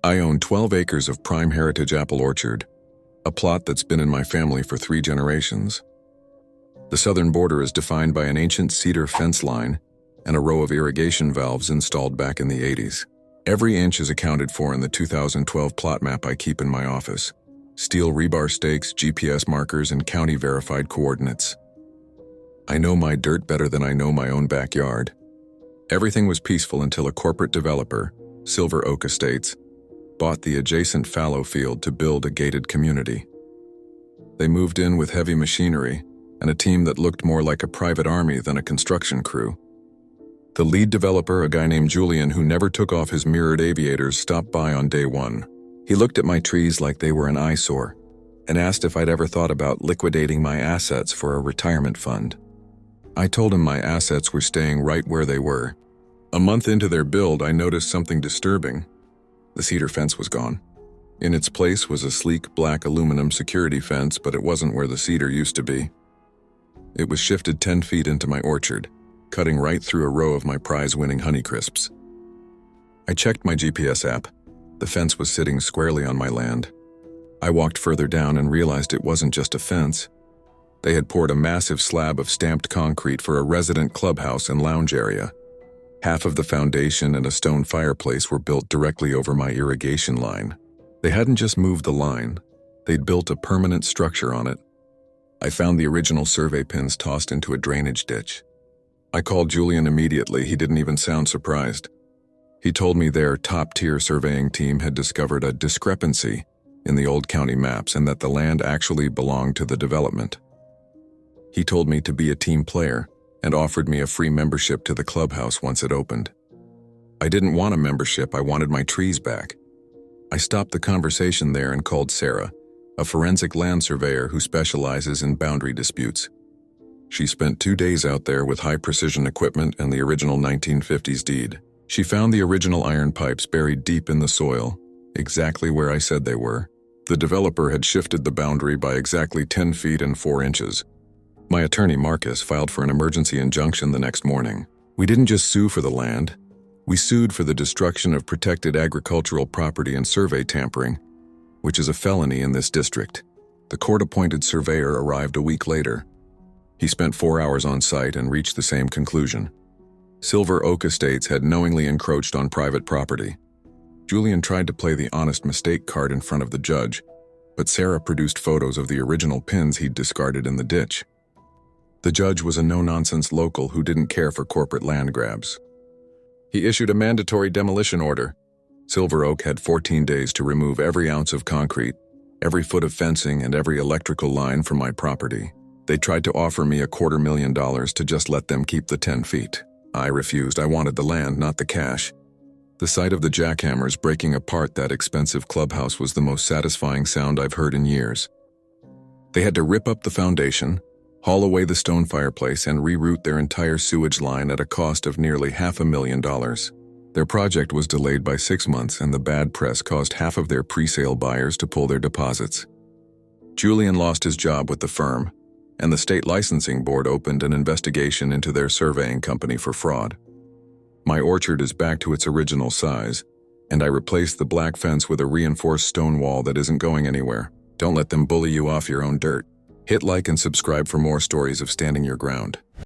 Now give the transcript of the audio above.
I own 12 acres of prime heritage apple orchard, a plot that's been in my family for 3 generations. The southern border is defined by an ancient cedar fence line and a row of irrigation valves installed back in the 80s. Every inch is accounted for in the 2012 plot map I keep in my office. Steel rebar stakes, GPS markers, and county-verified coordinates. I know my dirt better than I know my own backyard. Everything was peaceful until a corporate developer, Silver Oak Estates, bought the adjacent fallow field to build a gated community. They moved in with heavy machinery and a team that looked more like a private army than a construction crew. The lead developer, a guy named Julian who never took off his mirrored aviators, stopped by on day 1. He looked at my trees like they were an eyesore and asked if I'd ever thought about liquidating my assets for a retirement fund. I told him my assets were staying right where they were. A month into their build, I noticed something disturbing. The cedar fence was gone. In its place was a sleek black aluminum security fence, but it wasn't where the cedar used to be. It was shifted 10 feet into my orchard, cutting right through a row of my prize-winning Honeycrisps. I checked my GPS app. The fence was sitting squarely on my land. I walked further down and realized it wasn't just a fence. They had poured a massive slab of stamped concrete for a resident clubhouse and lounge area. Half of the foundation and a stone fireplace were built directly over my irrigation line. They hadn't just moved the line, they'd built a permanent structure on it. I found the original survey pins tossed into a drainage ditch. I called Julian immediately. He didn't even sound surprised. He told me their top-tier surveying team had discovered a discrepancy in the old county maps and that the land actually belonged to the development. He told me to be a team player and offered me a free membership to the clubhouse once it opened. I didn't want a membership, I wanted my trees back. I stopped the conversation there and called Sarah, a forensic land surveyor who specializes in boundary disputes. She spent 2 days out there with high-precision equipment and the original 1950s deed. She found the original iron pipes buried deep in the soil, exactly where I said they were. The developer had shifted the boundary by exactly 10 feet and 4 inches. My attorney, Marcus, filed for an emergency injunction the next morning. We didn't just sue for the land. We sued for the destruction of protected agricultural property and survey tampering, which is a felony in this district. The court-appointed surveyor arrived a week later. He spent 4 hours on site and reached the same conclusion. Silver Oak Estates had knowingly encroached on private property. Julian tried to play the honest mistake card in front of the judge, but Sarah produced photos of the original pins he'd discarded in the ditch. The judge was a no-nonsense local who didn't care for corporate land grabs. He issued a mandatory demolition order. Silver Oak had 14 days to remove every ounce of concrete, every foot of fencing, and every electrical line from my property. They tried to offer me $250,000 to just let them keep the 10 feet. I refused. I wanted the land, not the cash. The sight of the jackhammers breaking apart that expensive clubhouse was the most satisfying sound I've heard in years. They had to rip up the foundation, haul away the stone fireplace, and reroute their entire sewage line at a cost of nearly $500,000. Their project was delayed by 6 months, and the bad press caused half of their pre-sale buyers to pull their deposits. Julian lost his job with the firm, and the state licensing board opened an investigation into their surveying company for fraud. My orchard is back to its original size, and I replaced the black fence with a reinforced stone wall that isn't going anywhere. Don't let them bully you off your own dirt. Hit like and subscribe for more stories of standing your ground.